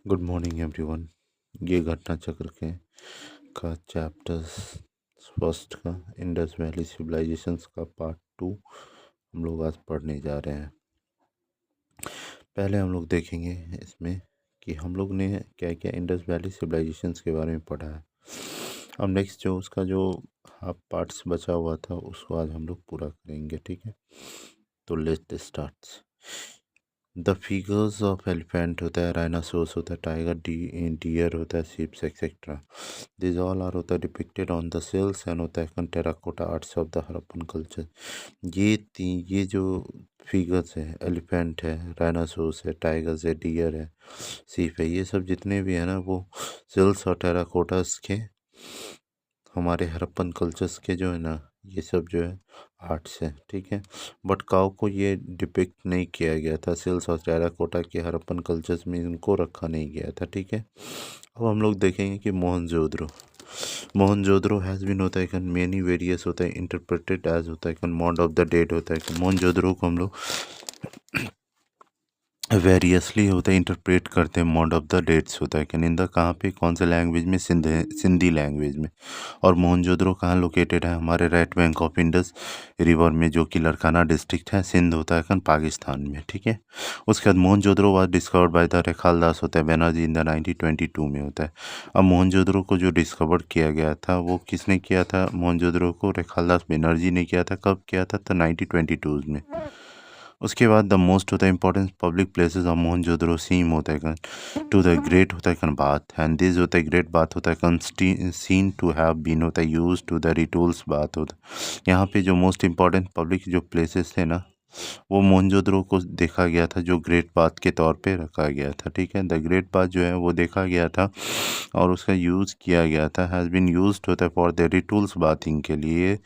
Good morning everyone. ये घटना चक्र के का चैप्टर फर्स्ट का इंडस वैली सिविलाइजेशंस का पार्ट 2 हम लोग आज पढ़ने जा रहे हैं। पहले हम लोग देखेंगे इसमें कि हम लोग ने क्या क्या इंडस वैली सिविलाइजेशंस के बारे में पढ़ा है। अब नेक्स्ट जो उसका जो हाफ पार्ट्स बचा हुआ था उसको आज हम लोग पूरा करेंगे, ठीक है। तो let's start. The figures of elephant होता है, राइनासोर्स होता है, टाइगर, डियर होता है, ships etcetera, this all are होता है depicted on the seals and होता है terracotta arts of the Harappan culture. ये जो फिगर्स है, एलिफेंट है, राइनासोर्स है, टाइगर्स है, डियर है, शिप है, ये सब जितने भी है ना वो सेल्स और टेराकोटास के हमारे हड़प्पन कल्चर्स के जो है ना ये सब जो है आर्ट्स है, ठीक है। बट काउ को ये डिपिक्ट नहीं किया गया था, सेल्स और टेराकोटा के हड़प्पन कल्चर्स में इनको रखा नहीं गया था, ठीक है। अब हम लोग देखेंगे कि मोहनजोदड़ो हैज़ बीन होता है मेनी वेरियस होता है इंटरप्रेटेड एज होता है मॉन्ड ऑफ द डेड होता है। मोहनजोदड़ो को हम लोग वेरियसली होता है इंटरप्रेट करते हैं, मॉन्ड ऑफ द डेट्स होता है कि निंदा कहाँ पे, कौन से लैंग्वेज में, सिंधी लैंग्वेज में। और मोहनजोदड़ो कहाँ लोकेटेड है, हमारे right bank of Indus river में, जो कि लड़काना डिस्ट्रिक्ट है, सिंध होता है पाकिस्तान में, ठीक है। उसके बाद Mohenjodaro was discovered by the Rakhaldas होता है बैनर्जी इन द 1922 में होता है। अब मोहनजोदड़ो को जो डिस्कवर किया गया था वो किसने किया था, मोहनजोदड़ो को रेखालदास बैनर्जी ने किया था। कब किया था, तो 1922 में। उसके बाद द मोस्ट होता है important public places of Mohenjodaro seem होता है टू द ग्रेट होता है बाथ एंड दिस होता है ग्रेट बाथ होता है सीन टू हैव बीन होता है यूज टू द रिटूल्स बाथ होता है। यहाँ पे जो मोस्ट इंपॉर्टेंट पब्लिक जो प्लेसेस थे ना वो मोहनजोदड़ो को देखा गया था, जो ग्रेट बाथ के तौर पे रखा गया था, ठीक है। द ग्रेट बाथ जो है वो देखा गया था और उसका यूज़ किया गया था, हैज़ बीन यूज्ड होता है फॉर द रिटूल्स बाथिंग के लिए,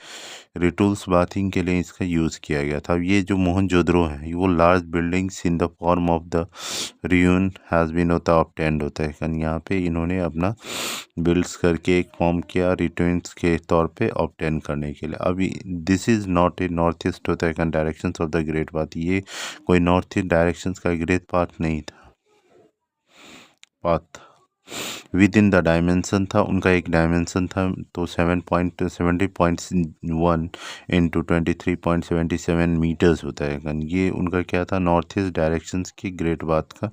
रिटूल्स बाथिंग के लिए इसका यूज़ किया गया था। अब ये जो मोहनजोदड़ो है वो large buildings in the form of the ruin has been होता ऑब्टेंड होता है यहाँ पे इन्होंने अपना बिल्ड्स करके एक फॉर्म किया रिटर्न्स के तौर पे ऑब्टेन करने के लिए। अभी this is not a north east होता है directions of the great bath, ये कोई नॉर्थ ईस्ट डायरेक्शंस का ग्रेट पाथ नहीं था, path with in the dimension था, उनका एक डायमेंसन था, तो 7.70.1 इंटू 23.77 मीटर्स होता है। ये उनका क्या था, नॉर्थ ईस्ट डायरेक्शंस की ग्रेट बाथ का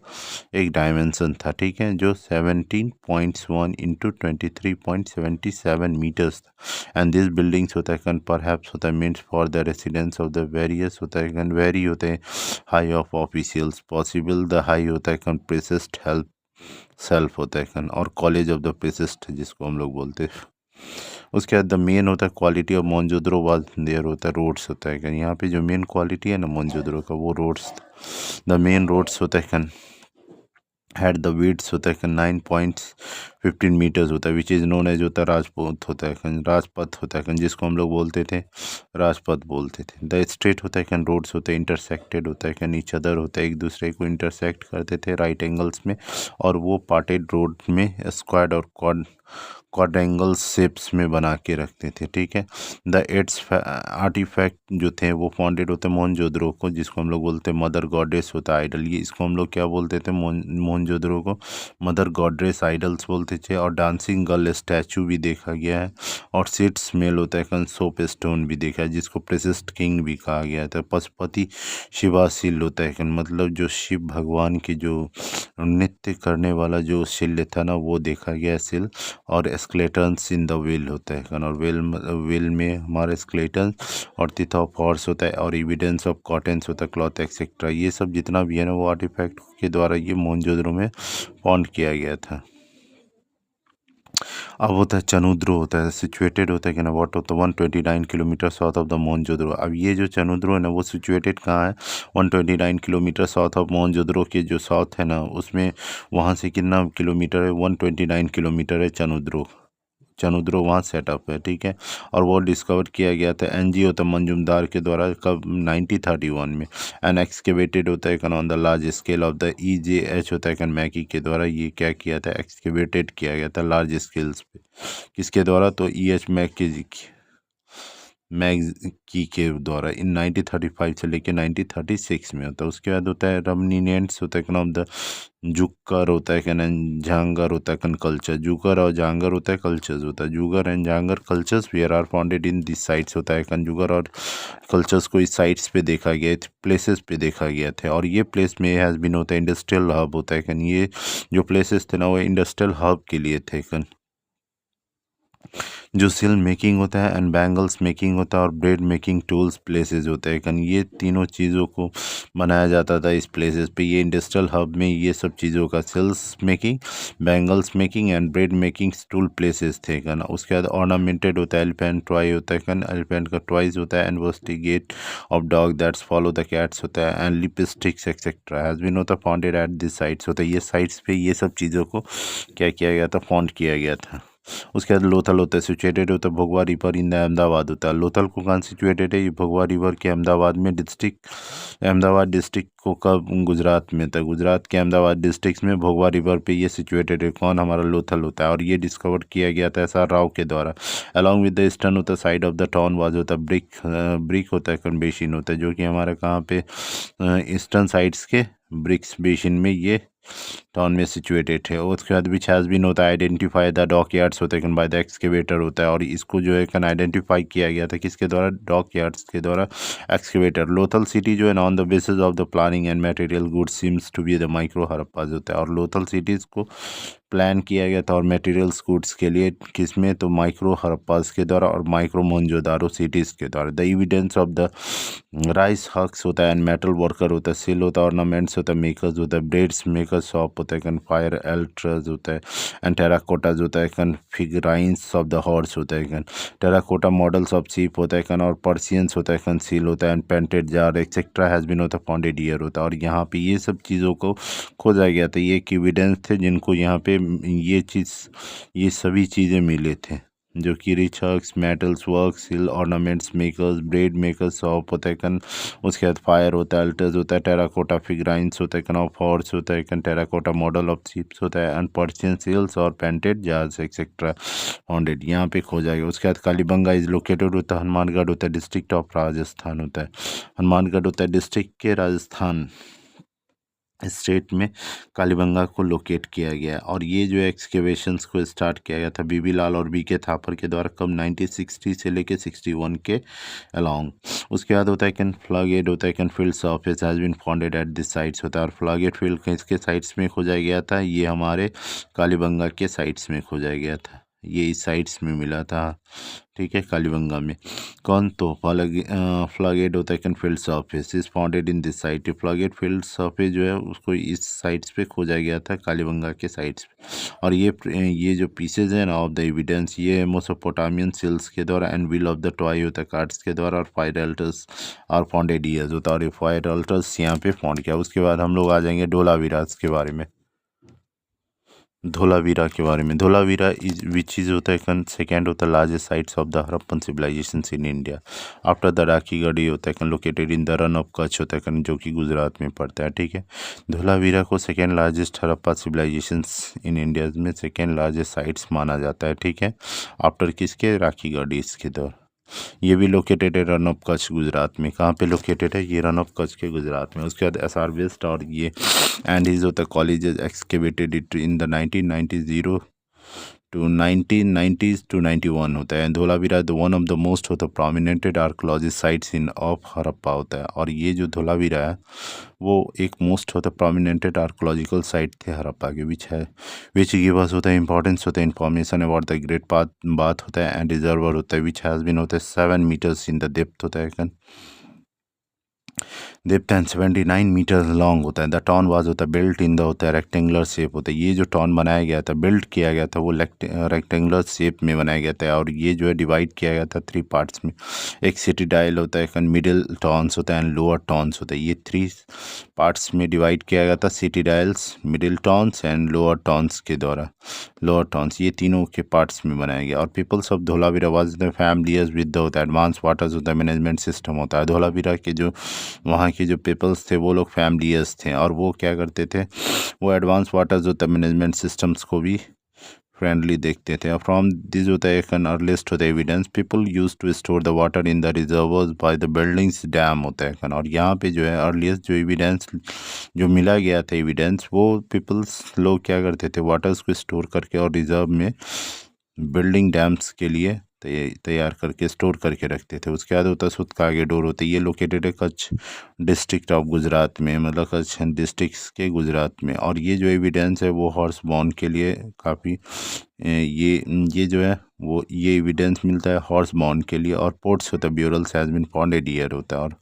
एक डायमेंसन था, ठीक है, जो 17.1 इंटू 23.77 मीटर्स था। एंड दिस बिल्डिंग्स होता है परहैप्स होता है means for the residence of the various होता है वेरी होते हैं high of officials, possible the high होता है प्रेसिस्ट हेल्प सेल्फ होता है और कॉलेज ऑफ द पेसिस्ट जिसको हम लोग बोलते हैं। उसके बाद द मेन होता है quality of Mohenjodaro was there होता है रोड्स होता है यहाँ पे जो मेन क्वालिटी है ना मोहनजोदड़ो का वो रोड्स, द मेन रोड्स होता है हैड द विड्थ होता है 9.15 मीटर्स होता है विच इज़ नोन एज होता है राजपथ होता है राजपथ होता है जिसको हम लोग बोलते थे राजपथ बोलते थे। द स्ट्रेट होता है रोड्स होते हैं इंटरसेक्टेड होता है ईच अदर होता है एक दूसरे को इंटरसेक्ट करते थे राइट एंगल्स में, और वो पार्टेड रोड में स्क्वाड और क्वाड्रेंगल शेप्स में बना के रखते थे, ठीक है। द एट्स आर्टिफैक्ट जो थे वो फाउंडेड होते मोहनजोदड़ो को, जिसको हम लोग बोलते हैं मदर गॉडेस होता है आइडल, ये इसको हम लोग क्या बोलते थे मोहनजोदड़ो को मदर गॉडेस आइडल्स बोलते थे। और डांसिंग गर्ल स्टैचू भी देखा गया है, और सीट स्मेल होता है सोप स्टोन भी देखा है जिसको प्रेसिस्ट किंग भी कहा गया था। पशुपति शिवाशिल होता है मतलब जो शिव भगवान की जो नृत्य करने वाला जो शिल्य था ना वो देखा गया शिल, और स्केलेटन्स इन द व्हील होता है और व्हील में हमारे स्केलेटन्स और टीथ ऑफ हॉर्स होता है और एविडेंस ऑफ कॉटन्स होता है क्लॉथ एक्सेट्रा। ये सब जितना भी है ना वो आर्टिफैक्ट के द्वारा ये मोहनजोदड़ो में फाउंड किया गया था। अब होता है चनुद्रो होता है सिचुएटेड होता है कि ना वॉट होता है 129 kilometre south of the Mohenjodaro. अब ये जो चनुद्रो है ना वो सिचुएटेड कहाँ है, 129 किलोमीटर साउथ ऑफ मोहनजोदड़ो के जो साउथ है ना उसमें, वहाँ से कितना किलोमीटर है, 129 किलोमीटर है चनुद्रो वहाँ सेटअप है, ठीक है। और वो डिस्कवर किया गया था एनजी होता मंजुमदार के द्वारा कब 1931 में। एंड एक्सकेवेटेड होता है on the large scale of the EJH होता है मैकी के द्वारा ये क्या किया था, एक्सकेवेटेड किया गया था लार्ज स्केल्स पे, किसके द्वारा, तो EH मैकी जी की मैग्स की के द्वारा इन 1935 से लेके 1936 में होता है। उसके बाद होता है रमनीनेंट्स होता है कैन ऑफ द जुकर होता है कैन झांगर होता है कैन कल्चर। जुगर और झांगर होता है कल्चर्स होता है। जुगर and Jhangar cultures where are founded in this sites होता है कैन जुगर और कल्चर्स को इस साइट्स पे देखा गया प्लेसेस पे देखा गया था। और ये प्लेस में हैज़ बीन होता है इंडस्ट्रियल हब होता है कैन ये जो प्लेसेस थे ना वो इंडस्ट्रियल हब के लिए थे कैन जो सिल मेकिंग होता है एंड बैंगल्स मेकिंग होता है और ब्रेड मेकिंग टूल्स प्लेसेस होते हैं कन ये तीनों चीज़ों को बनाया जाता था इस प्लेसेस पे। ये इंडस्ट्रियल हब में ये सब चीज़ों का seals making bangles making and bread making tool places थे कन। उसके बाद ऑर्नामेंटेड होता है एलिफेंट टॉय होता है कन एलिफेंट का टॉयज होता है investigate of dog that's follow the cats होता है and lipsticks etcetera has been होता फाउंडेड एट दिस साइट्स होता है। ये साइट्स पे ये सब चीज़ों को क्या किया गया था फाउंड किया गया था। उसके बाद लोथल होता है सिचुएटेड होता है भोगवा रिवर इन द अहमदाबाद होता है। लोथल को कहाँ सिचुएटेड है ये भोगवा रिवर के अहमदाबाद में अहमदाबाद डिस्ट्रिक्ट को कब गुजरात में था। गुजरात के अहमदाबाद डिस्ट्रिक्ट में भोगवा रिवर पे ये सिचुएटेड है कौन हमारा लोथल होता है। और ये डिस्कवर किया गया था SR राव के द्वारा। अलॉन्ग विद द ईस्टर्न होता है side of the town was होता है ब्रिक होता है कन्वेशन होता है जो कि हमारा कहाँ पे ईस्टर्न साइड्स के ब्रिक्स बेसिन में ये टाउन में सिचुएटेड है। उसके बाद विच हैज़ बीन होता है आइडेंटिफाई द डॉक यार्ड्स होते हैं बाय द एक्सकेवेटर होता है। और इसको जो है कन आइडेंटिफाई किया गया था किसके द्वारा डॉक यार्ड्स के द्वारा एक्सकेवेटर। लोथल सिटी जो है on the basis of the planning and material goods seems to be the micro Harappas होता है। और लोथल सिटीज़ को प्लान किया गया था और मटेरियल्स गुड्स के लिए किसमें तो माइक्रो हड़प्पाज के द्वारा और माइक्रो मोहनजोदारो सिटीज़ के द्वारा। The evidence of the rice husks होता है एंड मेटल वर्कर होता है सिल होता है ऑर्नामेंट्स होता है मेकर्स होता है ब्रेड्स मेकर्स शॉप होता है कन फायर एल्ट्रस होता है एंड टेराकोटाज होता है कन फिगराइंस ऑफ द हॉर्स होता है कन टेराकोटा मॉडल्स ऑफ सीप होता है कन और पर्सियंस होता है कन सील होता है and painted jar etcetera has been होता है फाउंडेड ईयर होता है। और यहाँ पे ये सब चीज़ों को खोजा गया था ये एक एविडेंस थे जिनको यहाँ पे ये सभी चीज़ें मिले थे जो कि रिच हक्स मेटल्स वर्क सिल ornaments makers bread makers shop होता है कन। उसके बाद फायर होता है अल्टर्स होता है टेराकोटा फिगराइंस होता है कन ऑफ हॉर्स होता है कन टेराकोटा मॉडल ऑफ शिप्स होता है एंड पर्शियन सिल्स और पेंटेड जार्स एक्सेट्रा फाउंडेड यहाँ पे खोजा गया। उसके बाद कालीबंगा इज लोकेटेड होता है हनुमानगढ़ होता है डिस्ट्रिक्ट ऑफ राजस्थान होता है। हनुमानगढ़ होता है डिस्ट्रिक्ट के राजस्थान स्टेट में कालीबंगा को लोकेट किया गया। और ये जो एक्सकेवेशंस को स्टार्ट किया गया था बीबी लाल और BK थापर के द्वारा कब 1960 से लेके 61 के अलोंग। उसके बाद होता है कैन फ्लैगेट होता है can fields office has been founded at this sites होता है। और फ्लैगेट फील्ड किसके साइट्स में खोजा गया था ये हमारे कालीबंगा के साइट्स में खोजा गया था ये इस साइट्स में मिला था ठीक है कालीबंगा में। कौन तो फ्लैगेट होता है can fields office is founded in this site. फ्लैगेट फील्ड्स ऑफिस जो है उसको इस साइट्स पे खोजा गया था कालीबंगा के साइट्स पे। और ये जो पीसेज हैं ना ऑफ द एविडेंस ये मेसोपोटामियन सिल्स के द्वारा and wheel of the toy होता है कार्ड्स के द्वारा और फायर अल्टर्स और फाउंडेड ईयर्स होता है। और ये फायर अल्टर्स यहाँ पे फाउंड किया। उसके बाद हम लोग आ जाएंगे धोलावीराज के बारे में। धोलावीरा के बारे में धोलावीरा इज विच इज़ होता है सेकेंड होता है largest sites of the Harappan civilization in India after the Rakhigarhi होता है located in the Rann of Kutch होता है जो कि गुजरात में पड़ता है ठीक है। धोलावीरा को second largest Harappa civilization in India में सेकेंड लार्जेस्ट साइट्स माना जाता है ठीक है आफ्टर किसके राखीगढ़ी इसके दौर। ये भी लोकेटेड है रन ऑफ कच्छ गुजरात में। कहाँ पे लोकेटेड है ये रन ऑफ कच्छ के गुजरात में। उसके बाद SR वेस्ट और ये एंड हिज होता है colleges excavated it in the 1990 to 1990s to 91 होता है। Dholavira the one of the most होता है prominent archaeology sites in of Harappa होता है। और ये जो धोलावीरा है वो एक मोस्ट होता है प्रोमिनेंटेड आर्कोलॉजिकल साइट थे हड़प्पा के विच गिव अस होता है इंपॉर्टेंस होता है information about the great bath होता है एंड रिजर्वर होता है विच हैज़ बीन होता है 7 मीटर्स इन द डेप्थ होता है डेप्थ एंड 79 मीटर्स लॉन्ग होता है। द टाउन वाज होता है बिल्ट इन द होता है रेक्टेंगुलर शेप होता है। ये जो टाउन बनाया गया था बिल्ट किया गया था वो रेक्टेंगुलर शेप में बनाया गया था। और ये जो है डिवाइड किया गया था 3 पार्ट्स में। एक सिटी डायल होता है मिडिल टाउन्स होता है एंड लोअर टाउन्स होता है। ये 3 पार्ट्स में डिवाइड किया गया था city dials middle towns and lower towns के द्वारा। लोअर टाउन्स ये तीनों के पार्ट्स में बनाया गया। और peoples of Dholavira was the familiars with the होता है एडवांस वाटर्स होता है मैनेजमेंट सिस्टम होता है। धोलावीरा के जो वहाँ के जो पीपल्स थे वो लोग फैमिलियर्स थे और वो क्या करते थे वो एडवांस वाटर्स होता है मैनेजमेंट सिस्टम्स को भी फ्रेंडली देखते थे। फ्रॉम दिस होता है एन अर्लीस्ट होता है evidence people use to store the water in the reservoirs by the buildings dam होता है। और यहाँ पे जो है अर्लीस्ट जो एविडेंस जो मिला गया था एविडेंस, वो पीपल्स लोग क्या करते थे, वाटर्स को स्टोर करके और रिजर्व में बिल्डिंग डैम्स के लिए तैयार करके स्टोर करके रखते थे। उसके बाद होता है सुतकागे डोर होते, ये लोकेटेड है कच्छ डिस्ट्रिक्ट ऑफ गुजरात में, मतलब कच्छ डिस्ट्रिक्ट के गुजरात में। और ये जो एविडेंस है वो हॉर्स बॉर्न के लिए काफ़ी ये जो है वो ये एविडेंस मिलता है हॉर्स बॉर्न के लिए। और पोर्ट्स होता है ब्यूरल्स हैज़ बीन फाउंडेड ईयर होता है, और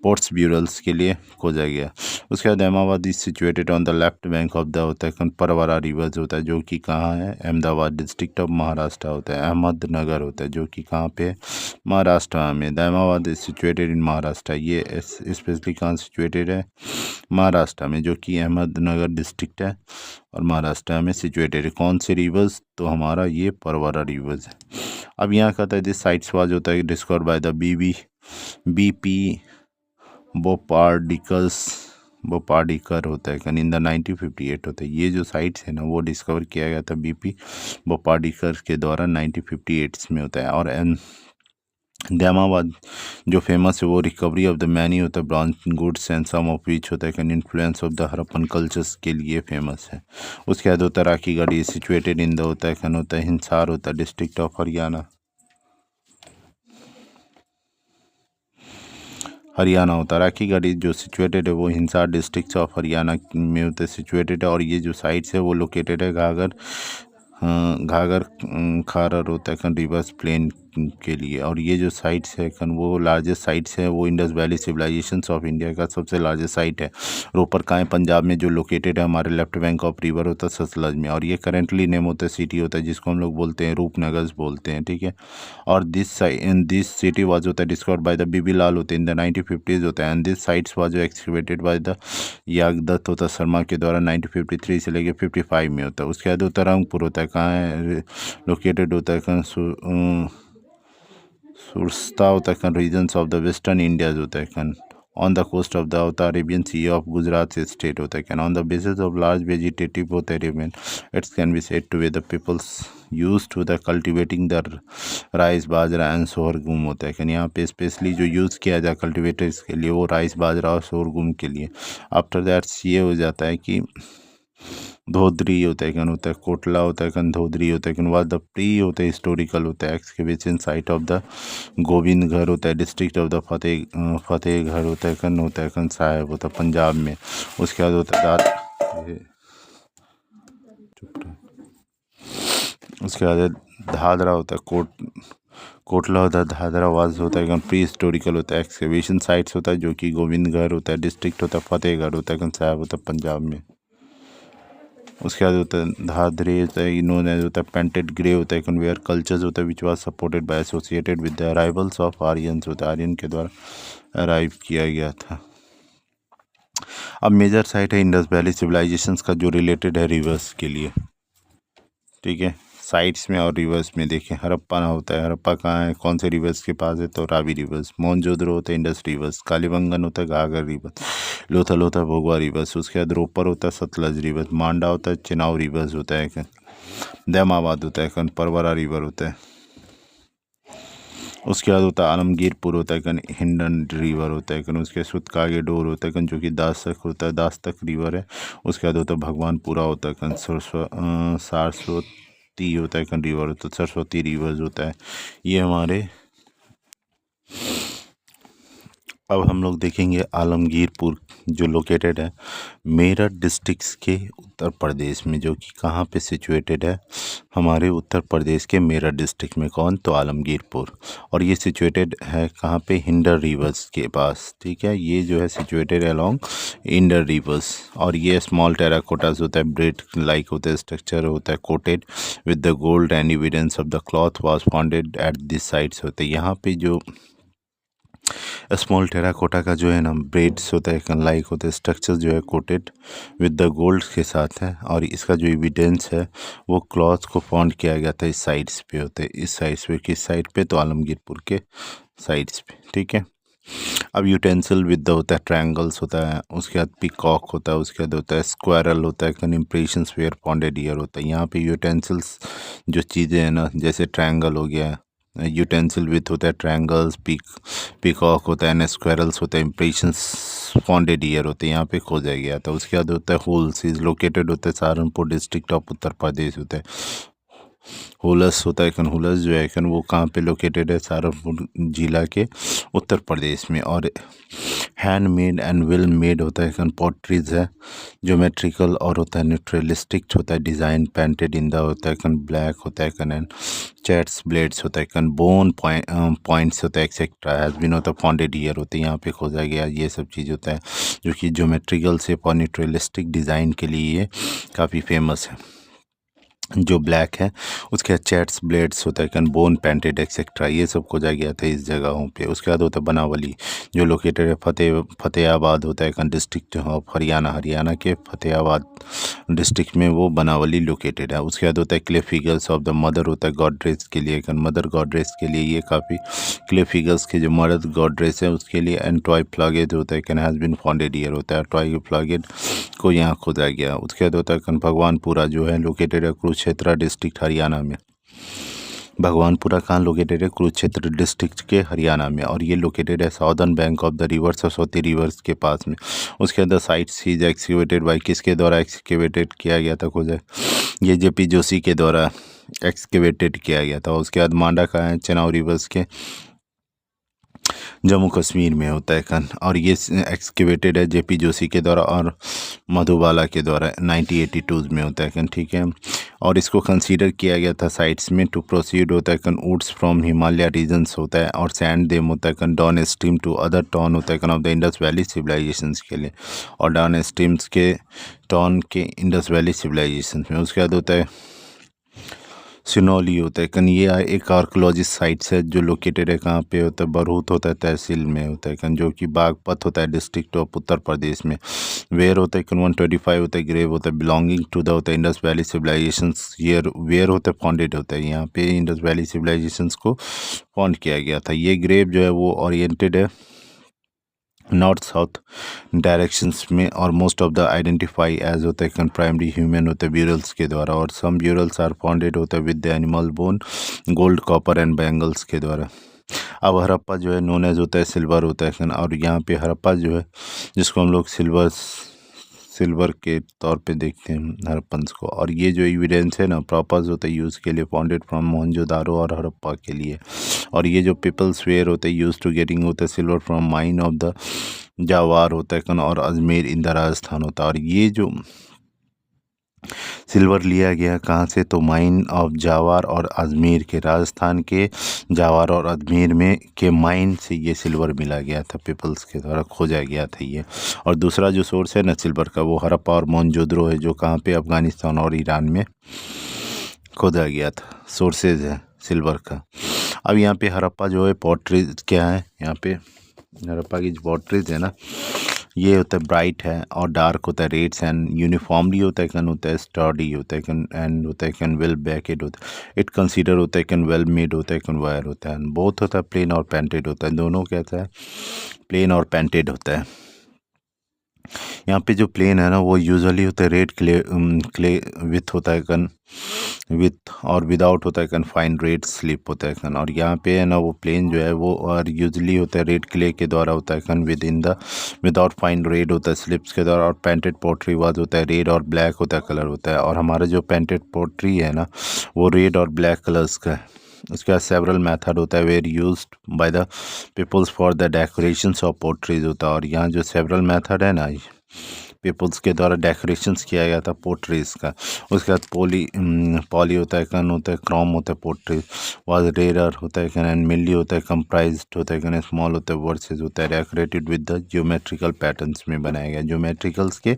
पोर्ट्स ब्यूरल्स के लिए खोजा गया। उसके बाद Ahmedabad is situated on the left bank of the होता है परवरा रिवर्स होता है, जो कि कहाँ है, अहमदाबाद डिस्ट्रिक्ट ऑफ महाराष्ट्र होता है। अहमदनगर होता है जो कि कहाँ पे है, महाराष्ट्र में। The Ahmedabad is situated in Maharashtra, ये स्पेशली कहाँ सिचुएटेड है, महाराष्ट्र में, जो कि अहमदनगर डिस्ट्रिक्ट है और महाराष्ट्र में सिचुएटेड है। कौन से रिवर्स, तो हमारा ये परवरा रिवर्स है। अब यहाँ कहता है दिस साइट्स वाज होता है डिस्कवर बाय द बीपी बोपार्डिकर होता है इन द 1958 होता है। ये जो साइट्स है ना वो डिस्कवर किया गया था बीपी बोपार्डिकर के द्वारा 1958 में होता है। और अहमदाबाद जो फेमस है वो रिकवरी ऑफ द मैनी होता है bronze goods and some of which होता है influence of the Harappan cultures के लिए फेमस है। उसके बाद होता है राखीगढ़ सिचुएटेड इन द होता है हिसार होता है डिस्ट्रिक्ट ऑफ हरियाणा होता है। राखीगढ़ जो सिचुएटेड है वो हिसार डिस्ट्रिक्ट ऑफ हरियाणा में होता है सिचुएटेड है। और ये जो साइट्स है वो लोकेटेड है घाघर खारर होता है रिवर्स प्लेन के लिए। और ये जो साइट्स है वो लार्जेस्ट साइट्स है, वो Indus valley civilizations of India का सबसे लार्जेस्ट साइट है। रोपर का है पंजाब में, जो लोकेटेड है हमारे लेफ्ट बैंक ऑफ रिवर होता है सतलज में। और ये करेंटली नेम होता है सिटी होता है जिसको हम लोग बोलते हैं रूपनगर बोलते हैं, ठीक है। और दिस सिटी वाज होता है discovered by the B B Lal हैं इन द 1950s होता है। And this sites was excavated by the Yagdatt होता शर्मा के द्वारा 1953 से लेकर 55 में होता है। उसके बाद होता है रंगपुर होता है, कहाँ है लोकेटेड होता है सुरस्ता होता है regions of the western India's होता है on the coast of the Arabian sea of Gujarat state होता है on the basis of large vegetative होता है remain its can be said to be the peoples use to the cultivating the rice bajra and sorghum होता है यहाँ पे specially जो use किया जाए कल्टिवेटर्स के लिए वो राइस बाजरा और सोरगुम के लिए। आफ्टर दैट ये हो जाता है कि धोदरी होता है कोटला होता है धोदरी होता है वाज द प्री होता है हिस्टोरिकल होता है excavation site of the Govindgarh होता है डिस्ट्रिक्ट ऑफ द फतेहगढ़ होता है साहिब होता है पंजाब में। उसके बाद होता है उसके बाद धादरा होता है कोटला होता है, धादरा वाज होता है प्री हिस्टोरिकल होता है एक्सकेवेशन साइट्स होता है जो कि गोविंदगढ़ होता है डिस्ट्रिक्ट होता है फतेहगढ़ होता है साहिब होता है पंजाब में। उसके बाद होता है धादरे होता है नोन एज होता है पेंटेड ग्रे होता है वेयर कल्चर्स होता है which was supported by associated with the arrivals of Aryans होता है, आर्यन के द्वारा अराइव किया गया था। अब मेजर साइट है इंडस वैली सिविलाइजेशंस का जो रिलेटेड है रिवर्स के लिए, ठीक है। साइट्स में और रिवर्स में देखें हड़प्पा ना होता है, हड़प्पा कहाँ है कौन से रिवर्स के पास है, तो रावी रिवर्स। मोहनजोदड़ो होता है इंडस रिवर्स। कालीबंगन होता है घाघर रिवर्स। लोथल होता है भोगवा रिवर्स। उसके बाद रोपर होता है सतलज रिवर्स। मांडा होता है चिनाव रिवर्स होता है। दैमाबाद होता है परवरा रिवर होता है। उसके बाद होता है आलमगीरपुर होता है हिंडन रिवर होता है। उसके बाद सुतकागे डोर होता है जो कि दास्तक होता है, दास्तक रिवर है। उसके बाद होता है भगवानपुरा होता है सरस्वती होता है रिवर होता है, सरस्वती रिवर्स होता है ये हमारे। अब हम लोग देखेंगे आलमगीरपुर जो लोकेटेड है मेरठ डिस्ट्रिक्ट के उत्तर प्रदेश में, जो कि कहाँ पे सिचुएटेड है, हमारे उत्तर प्रदेश के मेरठ डिस्ट्रिक्ट में। कौन, तो आलमगीरपुर। और ये सिचुएटेड है कहाँ पे, हिंडर रिवर्स के पास, ठीक है। ये जो है सिचुएटेड अलोंग हिंडर रिवर्स। और ये स्मॉल टेराकोटास होता है, ब्रेड लाइक होता है स्ट्रक्चर होता है, coated with the gold and evidence of the cloth was founded at this sites होते हैं। यहाँ पे जो स्मॉल टेराकोटा का जो है ना ब्रेड्स होता है लाइक होता है स्ट्रक्चर जो है कोटेड विद द गोल्ड के साथ है। और इसका जो एविडेंस है वो क्लॉथ को फाउंड किया गया था इस साइड्स पे होते हैं, इस साइड्स पे, किस साइड पे, तो आलमगीरपुर के साइड्स पे, ठीक है। अब यूटेंसिल विद होता है ट्रायंगल्स होता है, उसके बाद पीकॉक होता है, उसके बाद होता है स्क्वायरल होता है, कन इम्प्रेशंस वेयर पॉन्डेड ईयर होता है। यहाँ पे यूटेंसिल्स जो चीज़ें हैं ना, जैसे ट्रायंगल हो गया, यूटेंसिल विथ होता है ट्रायंगल्स, पीकॉक होता है, एंड स्क्वायरल्स होता है, इम्प्रेशंस पॉन्डेड ईयर होते हैं, यहाँ पे खोजा गया था। उसके बाद होता है होल्स इज लोकेटेड होता है सहारनपुर डिस्ट्रिक्ट ऑफ उत्तर प्रदेश होता है। हुलस होता है कन, हुलस जो है कन वो कहाँ पे लोकेटेड है, सहारनपुर जिला के उत्तर प्रदेश में। और hand made and well made होता है कन पॉटरीज है, ज्योमेट्रिकल और होता है न्यूट्रलिस्टिक होता है, डिज़ाइन पेंटेड इन द होता है कन ब्लैक होता है कन, एंड चैट्स ब्लेड्स होता है कन, बोन पॉइंट्स होता है एक्सेट्रा हैज़ बीन होता है फॉन्डेड ईयर होते हैं, यहाँ पे खोजा गया। ये सब चीज़ होता है जो कि ज्योमेट्रिकल से और न्यूट्रलिस्टिक डिज़ाइन के लिए ये काफ़ी फेमस है। जो ब्लैक है उसके बाद चैट्स ब्लेड्स होता है कन, बोन पेंटेड एक्सेट्रा, ये सब खोजा गया था इस जगहों पे। उसके बाद होता है बनावली जो लोकेटेड है फतेहाबाद होता है कन डिस्ट्रिक्ट ऑफ हरियाणा, हरियाणा के फतेहाबाद डिस्ट्रिक्ट में वो बनावली लोकेटेड है। उसके बाद होता है clay figures of the mother होता है गॉडरेज के लिए कन, मदर गॉडरेज के लिए ये काफ़ी क्ले फिगर्स के जो मदर गॉडरेज है उसके लिए, एंड टॉय फ्लॉगेज होता है कन हैज़ बिन फाउंडेड ईयर होता है, टॉय फ्लॉगेज को यहाँ खोजा गया। उसके बाद होता है कन भगवानपुरा जो है लोकेटेड है कुरुक्षेत्र डिस्ट्रिक्ट हरियाणा में। भगवानपुरा कहाँ लोकेटेड है, कुरुक्षेत्र डिस्ट्रिक्ट के हरियाणा में, और ये लोकेटेड है southern bank of the river Saraswati reverse के पास में। उसके अंदर साइट्स इज एक्सकेवेटेड बाई, किसके द्वारा एक्सकेवेटेड किया गया था खोजा, ये जेपी जोशी के द्वारा एक्सकेवेटेड किया गया था। उसके बाद मांडा का है चेनाब रिवर्स के जम्मू कश्मीर में होता है कन, और ये एक्सकेवेटेड है जेपी जोशी के द्वारा और मधुबाला के द्वारा 1982 में होता है कन, ठीक है। और इसको कंसीडर किया गया था साइट्स में टू प्रोसीड होता है कन वुड्स फ्रॉम हिमालय रीजन्स होता है, और सैंड देम होता है con downstream to other town होता है con of the Indus valley civilizations के लिए, और डाउन स्ट्रीम्स के टाउन के इंडस वैली सिविलाइजेशन में। उसके बाद होता है सिनौली होता है कन, ये एक आर्कोलॉजिस्ट साइट्स है जो लोकेटेड है कहाँ पे होता है, बरहूत होता है तहसील में होता है कन, जो कि बागपत होता है डिस्ट्रिक्ट ऑफ उत्तर प्रदेश में। वेयर होता है कन 125 होता है ग्रेव होता है बिलोंगिंग टू द होता है Indus valley civilizations, year where होता है फॉन्डेड होता है, यहाँ पे इंडस वैली सिविलाइजेशंस को फॉन्ड किया गया था। ये ग्रेव जो है वो ओरिएंटेड है नॉर्थ साउथ डायरेक्शंस में, और most of the identify as होता है प्राइमरी ह्यूमन होते हैं ब्यूरल्स के द्वारा, और सम ब्यूरल्स आर फाउंडेड होता है with the animal bone, gold copper and bangles के द्वारा। अब हड़प्पा जो है नोन एज होता है सिल्वर होता है, और यहाँ पे हड़प्पा जो है जिसको हम लोग सिल्वर के तौर पे देखते हैं हड़प्पन्स को, और ये जो एविडेंस है ना प्रॉपर्स होता है यूज़ के लिए फाउंडेड फ्रॉम मोहनजोदारो और हड़प्पा के लिए। और ये जो पीपल्स वेयर होते हैं यूज टू गेटिंग होता है silver from mine of the Zawar होता है कन, और अजमेर इन द राजस्थान होता है। और ये जो सिल्वर लिया गया कहाँ से, तो माइन ऑफ जावार और अजमेर के, राजस्थान के जावार और अजमेर में के माइन से ये सिल्वर मिला गया था, पीपल्स के द्वारा खोजा गया था ये। और दूसरा जो सोर्स है ना सिल्वर का वो हड़प्पा और मोहनजोदड़ो है, जो कहाँ पे अफगानिस्तान और ईरान में खोदा गया था, सोर्सेज है सिल्वर का। अब यहाँ पे हड़प्पा जो है पॉटरीज क्या है, यहाँ पे हड़प्पा की जो पॉटरीज है ना ये होता है ब्राइट है और डार्क होता है रेड्स, एंड यूनिफॉर्मली होता है कन, होता है स्टडी होता है कन, एंड होता है कन वेल बैकेड होता है, इट कंसीडर होता है कन वेल मेड होता है कन, वायर होता है, बोथ होता है प्लेन और पेंटेड होता है, दोनों कैसा है प्लेन और पेंटेड होता है। यहाँ पे जो प्लेन है ना वो यूजुअली होता है रेड क्ले विथ होता है कन, विथ और विदाउट होता है कन फाइन रेड स्लिप होता है कन, और यहाँ पे है ना वो प्लेन जो है वो और यूजुअली होता है रेड क्ले के द्वारा होता है कन, with in the without fine red होता है स्लिप्स के द्वारा, और पेंटेड पोट्री वाज होता है रेड और ब्लैक होता है कलर होता है। और हमारा जो पेंटेड पोट्री है ना वो रेड और ब्लैक कलर्स का है। उसके बाद सेवरल मेथड होता है were used by the peoples for the decorations of potteries होता है, और यहाँ जो सेवरल मेथड है ना पीपल्स के द्वारा डेकोरेशंस किया गया था पोट्रीज का। उसके बाद पॉली होता है कन, होता है क्रोम होता है पोट्री वाज रेयर होता है कन, एंड मिली होता है कंप्राइज्ड होता है कन, स्मॉल होता है वर्सेस होता है decorated with the geometrical patterns में बनाया गया, ज्योमेट्रिकल्स के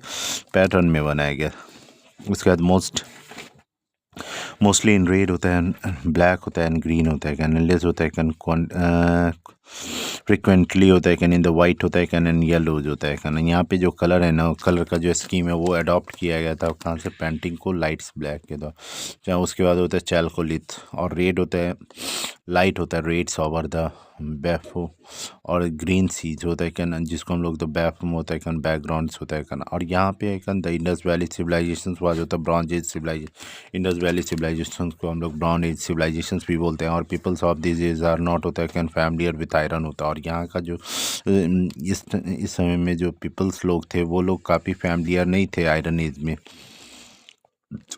पैटर्न में बनाया गया। उसके बाद मोस्टली इन रेड होता है, ब्लैक होता है एंड ग्रीन होता है, कैनलेस होता है फ्रिक्वेंटली होता है कैन इन द वाइट होता है कैन इन येलोज होता है कैन। यहाँ पे जो कलर है ना, कलर का जो स्कीम है वो अडॉप्ट किया गया था कहाँ से, पेंटिंग को लाइट्स ब्लैक के द्वारा। चाहे उसके बाद होता है चैल्कोलिथ, और रेड होता है लाइट होता है रेड्स ओवर द बैफो, और ग्रीन सीज होता है कैन जिसको हम लोग तो बैफम होता है कैन बैकग्राउंड्स होता है कैन। और यहाँ पे can the Indus valley civilization was होता है bronze age civilization. Indus valley civilization को हम लोग ब्रॉन्ज एज सिविलाइजेशन भी बोलते हैं। और peoples of this age are not होता है कैन फैमिलियर विथ आयरन होता है। और यहाँ का जो इस समय में जो पीपल्स लोग थे वो लोग काफ़ी फैमिलियर नहीं थे आयरन एज में।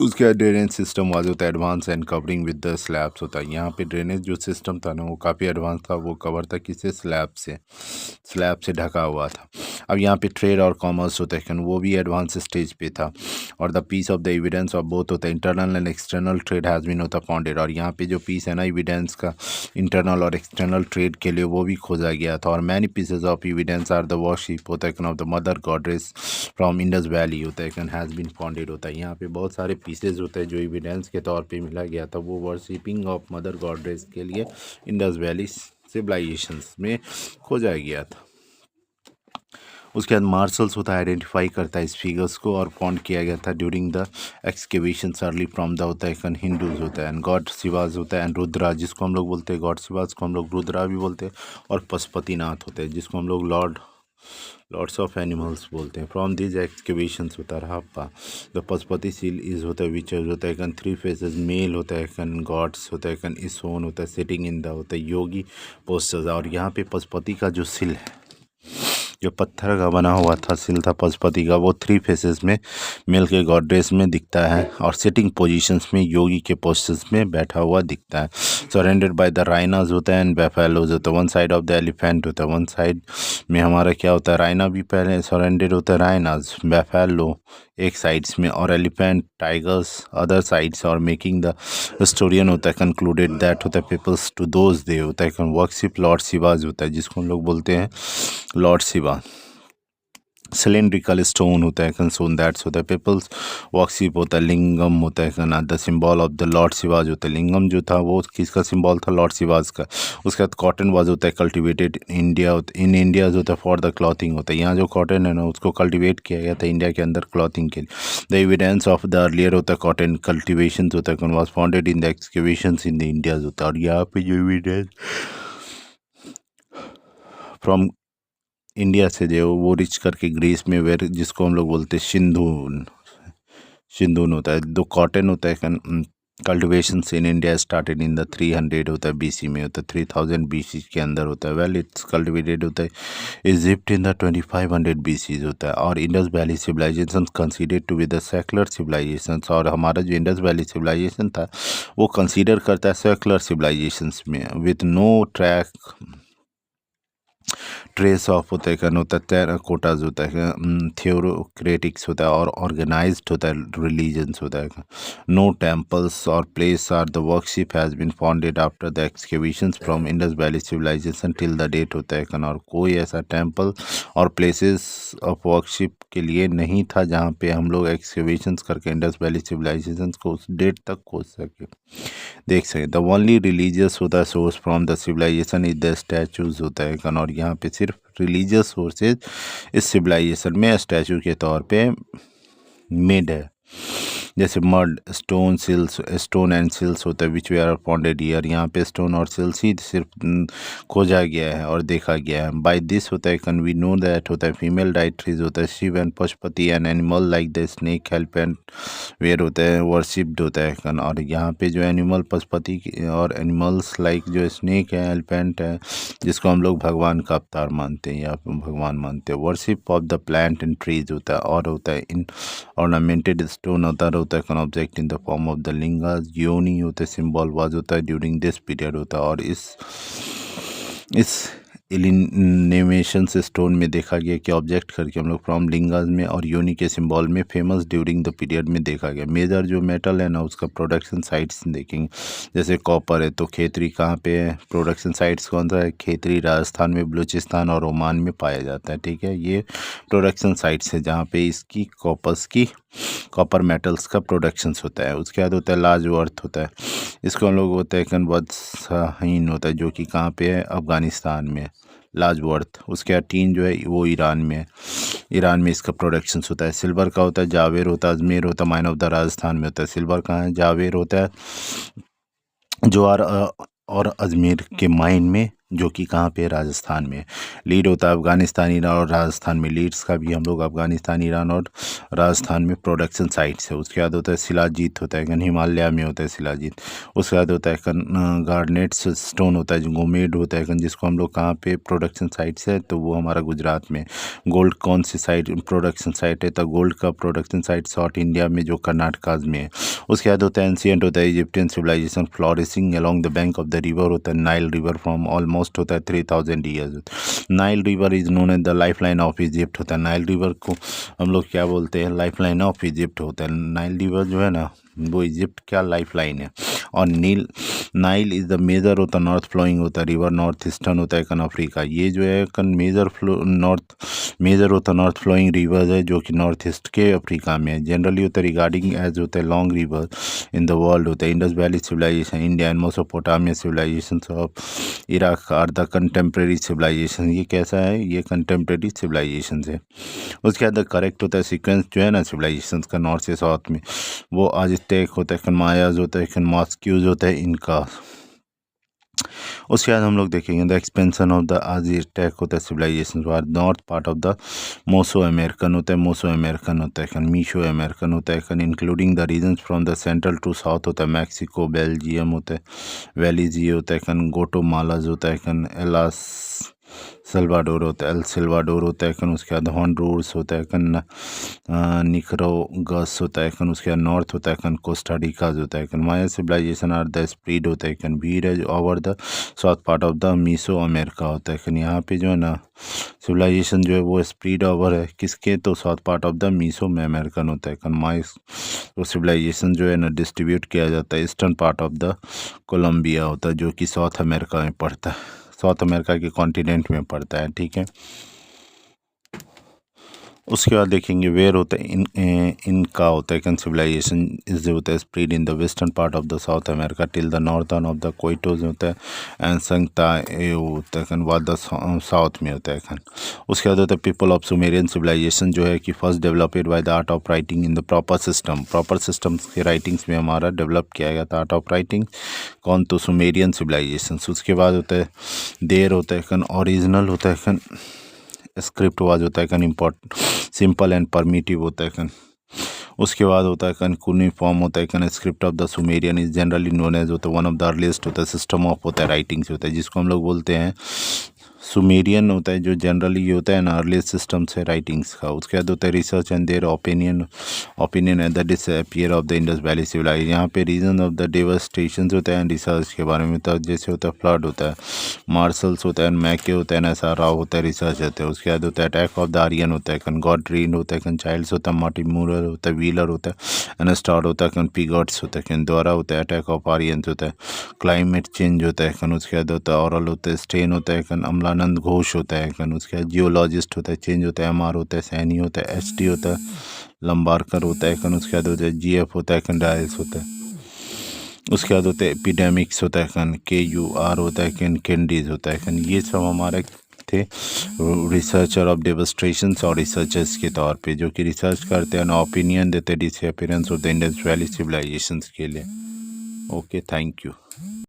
उसके ड्रेनेज सिस्टम वाज होता है advance and covering with the slabs होता है। यहाँ पे ड्रेनेज जो सिस्टम था ना वो काफ़ी एडवांस था, वो कवर था किससे, स्लैब से ढका हुआ था। अब यहाँ पे ट्रेड और कॉमर्स होता है वो भी एडवांस स्टेज पे था। और the piece of the evidence of both होता है internal and external trade has been होता फाउंडेड। और यहाँ पे जो पीस है ना एविडेंस का इंटरनल और एक्सटर्नल ट्रेड के लिए वो भी खोजा गया था। और many pieces of evidence are the worship होता है of the mother goddess from Indus valley होता है हैज़ बीन फाउंडेड होता है। यहाँ पे बहुत सारे पीसेज होते हैं जो एविडेंस के तौर पे मिला गया था, वो वर्शिपिंग ऑफ मदर गॉडेस के लिए इंडस वैली सिविलाइजेशंस में खोजा गया था। उसके बाद मार्शल्स होता है आइडेंटिफाई करता है इस फिगर्स को, और फाउंड किया गया था during the excavation early from the होता है हिंदूज होता है एंड गॉड शिवाज होता है एंड रुद्रा जिसको हम लोग बोलते हैं, गॉड शिवाज को हम लोग रुद्रा भी बोलते हैं, और पशुपतिनाथ होते हैं जिसको हम लोग लॉर्ड्स ऑफ एनिमल्स बोलते हैं। फ्रॉम दिस एक्सकेवेशंस होता है हप्पा द पशुपति सील इज होता है विच होता है कैन थ्री फेसेस मेल होता है कैन गॉड्स होता है कैन इस ओन होता है सिटिंग इन द होता है योगी पोस्टर्स। और यहाँ पे पशुपति का जो सिल है, जो पत्थर का बना हुआ था सिल था पशुपति का, वो थ्री फेसेस में मेल के गॉडेस में दिखता है, और सिटिंग पोजीशंस में योगी के पोस्टर्स में बैठा हुआ दिखता है। सरेंडेड बाय द राइनाज होता है एंड बैफेलोज होता है। One side of the elephant होता है, वन साइड में हमारा क्या होता है राइना भी पहले सरेंडेड होता है, राइनाज बैफेलो एक साइड्स में, और एलिफेंट टाइगर्स अदर साइड्स। और मेकिंग द हिस्टोरियन होता है कंक्लूडेड दैट होता है पीपल्स टू दोज दे होता है वर्कशिप लॉर्ड शिवाज होता है जिसको हम लोग बोलते हैं लॉर्ड शिवा। सिलेंड्रिकल स्टोन होता है कंसोन दैट्स होता है पीपल्स वर्कशिप होता है लिंगम होता है the symbol of the lord Shiva's होता है। लिंगम जो था वो किसका सिंबल था, लॉर्ड शिवाज का। उसके बाद कॉटन वाज होता है कल्टिवेटेड इन इंडिया होता है फॉर द क्लॉथिंग होता है। यहाँ जो कॉटन है ना उसको कल्टिवेट किया गया था इंडिया के अंदर क्लॉथिंग के लिए। The evidence of the earlier होता है कॉटन कल्टिवेशन होता है was founded in the excavation in the India होता है। और यहाँ पे जो एविडेंस फ्रॉम इंडिया से जो वो रिच करके ग्रीस में वेर जिसको हम लोग बोलते हैं सिंधून होता है। दो कॉटन होता है cultivation in India started in the 300 होता है बीसी में होता है 3000 बीसी के अंदर होता है। वेल इट्स कल्टिवेटेड होता है इजिप्ट इन द 2500 बीसी होता है। और Indus valley civilization considered to be the secular civilization. और हमारा जो इंडस वैली सिविलाइजेशन था वो कंसीडर करता है सेकुलर सिविलाइजेशन में विथ नो ट्रेस ऑफ होता है होता है टेराकोटाज होता है थियोक्रेटिक्स होता है, और ऑर्गेनाइज्ड होता है रिलीजन्स होता है। नो टेम्पल्स और place are the worship has been founded after the excavations from Indus valley civilization till the date होता है। और कोई ऐसा टेम्पल और प्लेसेस ऑफ वर्कशिप के लिए नहीं था जहाँ पे हम लोग एक्सकेवेशंस करके इंडस वैली सिविलाइजेशन को उस डेट तक खोज सके देख सके। द ओनली रिलीजियस होता है source from the civilization is the statues होता है। और यहाँ पे सिर्फ रिलीजियस सोर्सेज इस सिविलाइजेशन में स्टैचू के तौर पे मेड है, जैसे मड स्टोन एंड सिल्स होता है विच वे आर फाउंडेड ईयर। यहाँ पे स्टोन और सिल्स ही सिर्फ खोजा गया है और देखा गया है। बाय दिस होता है कैन वी नो दैट होता है फीमेल डाइट्रीज होता है Shiva and Pashupati and animal like the snake help and were होता है वर्शिप्ड होता है। और यहाँ पे जो एनिमल पशुपति और एनिमल्स लाइक जो स्नेक है एलिफेंट है जिसको हम लोग भगवान का अवतार मानते हैं या भगवान मानते हैं। Worship of the plant and trees होता है, और होता है इन ऑर्नामेंटेड स्टोन होता है object in the form of the lingas yoni होता है सिंबल वाज होता है ड्यूरिंग दिस पीरियड होता है। और इस एलिनेमेशन से स्टोन में देखा गया कि ऑब्जेक्ट करके हम लोग फ्रॉम लिंगास में और योनी के सिंबल में फेमस ड्यूरिंग द पीरियड में देखा गया। मेजर जो मेटल है ना उसका प्रोडक्शन साइट्स देखेंगे, जैसे कॉपर है तो खेतरी कहाँ पे है, प्रोडक्शन साइट्स कौन सा है, खेतरी राजस्थान में, बलूचिस्तान और ओमान में पाया जाता है। ठीक है, ये प्रोडक्शन साइट्स है जहाँ पे इसकी कॉपर मेटल्स का प्रोडक्शन होता है। उसके बाद होता है लार्ज अर्थ होता है, इसको हम लोग होता है कन्वर्सहीन होता है जो कि कहाँ पे है, अफगानिस्तान में। Large worth. उसके बाद टीन जो है वो ईरान में है, ईरान में इसका प्रोडक्शन होता है। सिल्वर का होता है जावेर होता है, अजमेर होता है, माइन ऑफ द राजस्थान में होता है। सिल्वर कहाँ है? जावेर होता है ज्वार और अजमेर के माइन में, जो कि कहाँ पे? राजस्थान में। लीड होता है अफगानिस्तान, ईरान और राजस्थान में। लीड्स का भी हम लोग अफगानिस्तान, ईरान और राजस्थान में प्रोडक्शन साइट्स है। उसके बाद होता है शिलाजीत होता है कन हिमालय में होता है शिलाजीत। उसके बाद होता है कन गार्नेट स्टोन होता है जो गोमेड होता है कन, जिसको हम लोग कहाँ पे प्रोडक्शन साइट्स है? तो वो हमारा गुजरात में। गोल्ड कौन सी साइट प्रोडक्शन साइट है? तो गोल्ड का प्रोडक्शन साइट साउथ इंडिया में जो कर्नाटका में है। उसके बाद होता है एंशियंट होता है Egyptian civilization flourishing along the bank of the river होता है नाइल रिवर फ्रॉम ऑलमोस्ट होता है 3000 years. Nile river is known as the lifeline of Egypt होता है। नाइल रिवर को हम लोग क्या बोलते हैं? लाइफ लाइन ऑफ इजिप्ट होता है। नाइल रिवर जो है ना वो इजिप्ट क्या लाइफ लाइन है। और नाइल इज़ द मेजर होता है नॉर्थ फ्लोइंग होता है रिवर, नॉर्थ ईस्टर्न होता है कन अफ्रीका। ये जो है कन मेजर होता है नॉर्थ फ्लोइंग रिवर है जो कि नॉर्थ ईस्ट के अफ्रीका में है। जनरली होता है रिगार्डिंग एज होता है long river in the world होता है। Indus valley civilization India and Mesopotamia civilization of Iraq are the contemporary civilization. ये कैसा है? ये कंटेम्प्रेरी सिविलाइजेशन है। उसके बाद करेक्ट होता है सीक्वेंस जो है ना सिविलाइजेशन का नॉर्थ से साउथ में, वो आज़टेक होता है, मायाज होता है, मॉस्क्यूज होता है, इनका। उसके बाद हम लोग देखेंगे the expansion of the Aztec होता है civilization are north part of the Mesoamerican होता है, मोसो अमेरिकन होता है, मीशो अमेरिकन होता है, including the regions from the central to south होता है, मैक्सिको, बेल्जियम होता है, वैलीज ये होता है, गोटोमालाज होता है, एलास सल्वाडोर होता है, एल सल्वाडोर होता है, उसके बाद हॉन्डुरास होता है, निकरागुआ होता है, उसके बाद नॉर्थ होता है, कोस्टा रिकाज होता है। Maya civilization are the spread होता है वीर है over the south part of the Mesoamerica होता है। यहाँ पे जो है ना सिविलाइजेशन जो है वो स्प्रेड ओवर है किसके? तो south part of the Mesoamerican होता है। माया तो सिविलाइजेशन जो है ना डिस्ट्रीब्यूट किया जाता है eastern part of the Colombia होता है जो कि साउथ अमेरिका में पड़ता है, साउथ अमेरिका के कॉन्टिनेंट में पड़ता है। ठीक है। उसके बाद देखेंगे वेयर होता है इनका होता है सिविलाइजेशन इस जो होता है spread in the western part of the South America till the northern of the कोइटोज होता है एंड संगता होता है वाद द साउथ में होता है। उसके बाद होता है पीपल ऑफ सुमेरियन सिविलाइजेशन जो है कि first developed by the art of writing in the proper system के राइटिंग्स में हमारा डेवलप किया गया था आर्ट ऑफ राइटिंग कौन? तो सुमेरियन सिविलाइजेशन। उसके बाद होता है देर होता है ओरिजिनल होता है स्क्रिप्ट वाज होता है इम्पोर्ट सिंपल एंड परमिटिव होता है उसके बाद होता है कूनिफॉर्म होता है script of the Sumerian is generally known as होता है वन ऑफ द अर्लीस्ट होता है सिस्टम ऑफ होता है राइटिंग्स होता है जिसको हम लोग बोलते हैं सुमेरियन होता है जो जनरली ये होता है ना अर्लीस्ट सिस्टम से राइटिंग्स का। उसके बाद होता है research and their opinion at the disappear of the Indus valley civilization. यहाँ पे रीजन ऑफ द डेवस्टेशन होता है एंड रिसर्च के बारे में होता है जैसे होता है फ्लड होता है, मार्शल्स होता है, मैके होता है, नैसा राव होता है, रिसर्च होता है। उसके बाद होता है अटैक ऑफ द आर्यन होता है गॉड रेन होता है चाइल्ड्स होता है, मार्टिमूरर होता है, व्हीलर होता है, एंड स्टार होता है पीगॉट्स होता है द्वारा होता है, अटैक ऑफ आर्यंस होता है, क्लाइमेट चेंज होता है उसके बाद होता है ऑरल होता है, स्ट्रेन होता है अमलानंद घोष होता है उसके बाद जियोलॉजिस्ट होता है, चेंज होता है, एमआर होता है, सैनी होता है, एसटी होता है, लंबारकर होता है उसके बाद होता है जीएफ होता है डायल्स होता है। उसके बाद होता है एपिडेमिक्स होता है KUR होता है कैंडीज होता है ये सब हमारे थे रिसर्चर ऑफ डेवस्ट्रेशन और रिसर्चर्स के तौर पे जो कि रिसर्च करते हैं ना ओपिनियन देते हैं disappearance of the Indus valley civilizations के लिए। Okay, thank you.